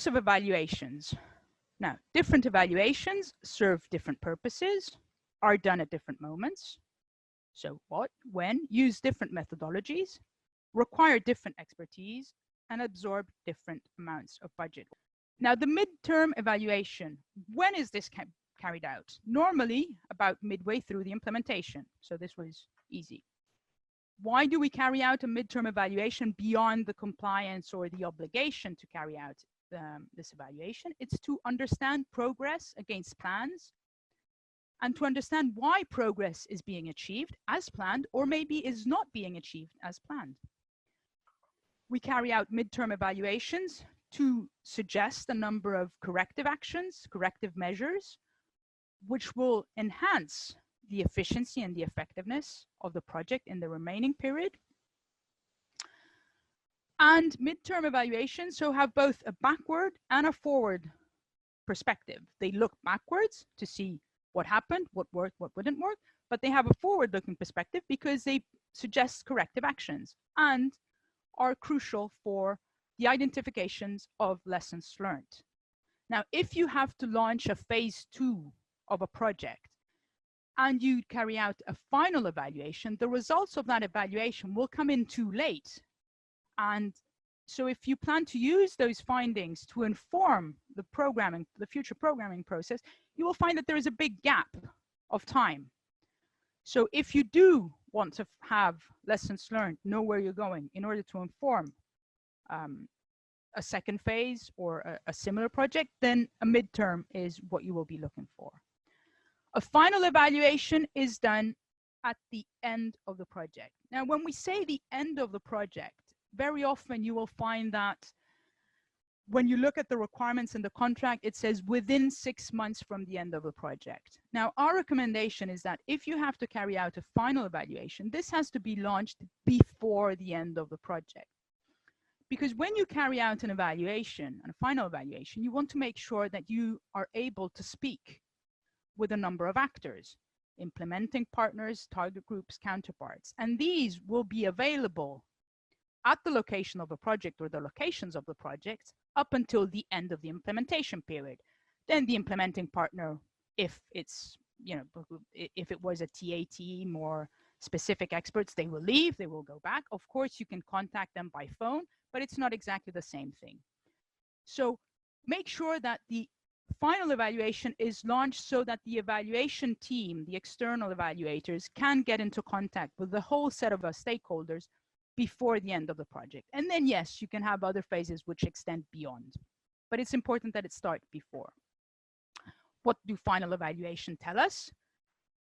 types of evaluations. Now, different evaluations serve different purposes, are done at different moments. So what, when, use different methodologies, require different expertise, and absorb different amounts of budget. Now, the midterm evaluation, when is this carried out? Normally, about midway through the implementation. So this was easy. Why do we carry out a midterm evaluation beyond the compliance or the obligation to carry out this evaluation? It's to understand progress against plans and to understand why progress is being achieved as planned or maybe is not being achieved as planned. We carry out midterm evaluations to suggest a number of corrective actions, corrective measures, which will enhance the efficiency and the effectiveness of the project in the remaining period. And midterm evaluations so have both a backward and a forward perspective. They look backwards to see what happened, what worked, what wouldn't work, but they have a forward-looking perspective because they suggest corrective actions and are crucial for the identifications of lessons learned. Now, if you have to launch a phase 2 of a project and you carry out a final evaluation, the results of that evaluation will come in too late. And so if you plan to use those findings to inform the programming, the future programming process, you will find that there is a big gap of time. So if you do want to have lessons learned, know where you're going in order to inform a second phase or a similar project, then a midterm is what you will be looking for. A final evaluation is done at the end of the project. Now, when we say the end of the project, very often you will find that when you look at the requirements in the contract, it says within 6 months from the end of the project. Now, our recommendation is that if you have to carry out a final evaluation, this has to be launched before the end of the project. Because when you carry out an evaluation, a final evaluation, you want to make sure that you are able to speak with a number of actors, implementing partners, target groups, counterparts. And these will be available at the location of the project or the locations of the project up until the end of the implementation period. Then the implementing partner, if it's, you know, if it was a TA team or specific experts, they will leave, they will go back. Of course, you can contact them by phone, but it's not exactly the same thing. So make sure that the final evaluation is launched so that the evaluation team, the external evaluators, can get into contact with the whole set of stakeholders before the end of the project. And then, yes, you can have other phases which extend beyond, but it's important that it starts before. What do final evaluation tell us?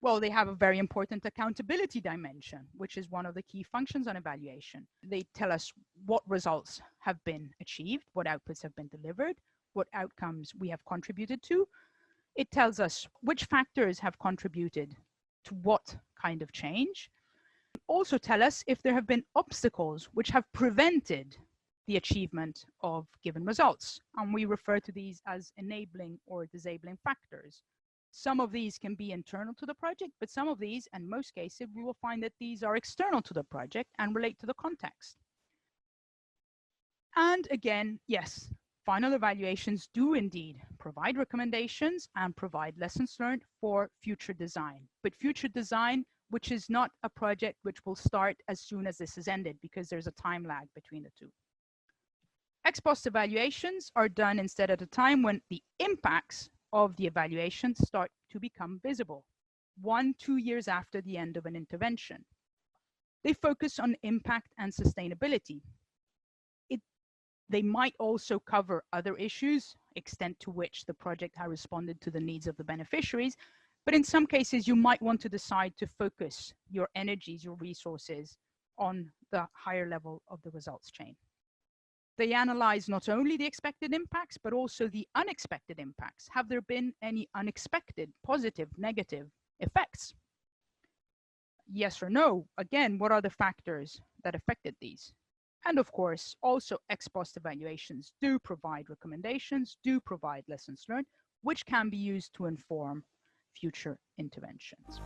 Well, they have a very important accountability dimension, which is one of the key functions on evaluation. They tell us what results have been achieved, what outputs have been delivered, what outcomes we have contributed to. It tells us which factors have contributed to what kind of change. Also tell us if there have been obstacles which have prevented the achievement of given results. And we refer to these as enabling or disabling factors. Some of these can be internal to the project, but some of these, in most cases, we will find that these are external to the project and relate to the context. And again, yes, final evaluations do indeed provide recommendations and provide lessons learned for future design. But future design, which is not a project which will start as soon as this is ended, because there's a time lag between the two. Ex post evaluations are done instead at a time when the impacts of the evaluation start to become visible, 1-2 years after the end of an intervention. They focus on impact and sustainability. They might also cover other issues, extent to which the project has responded to the needs of the beneficiaries, but in some cases you might want to decide to focus your energies, your resources on the higher level of the results chain. They analyze not only the expected impacts, but also the unexpected impacts. Have there been any unexpected, positive, negative effects? Yes or no? Again, what are the factors that affected these? And of course, also ex post evaluations do provide recommendations, do provide lessons learned, which can be used to inform future interventions.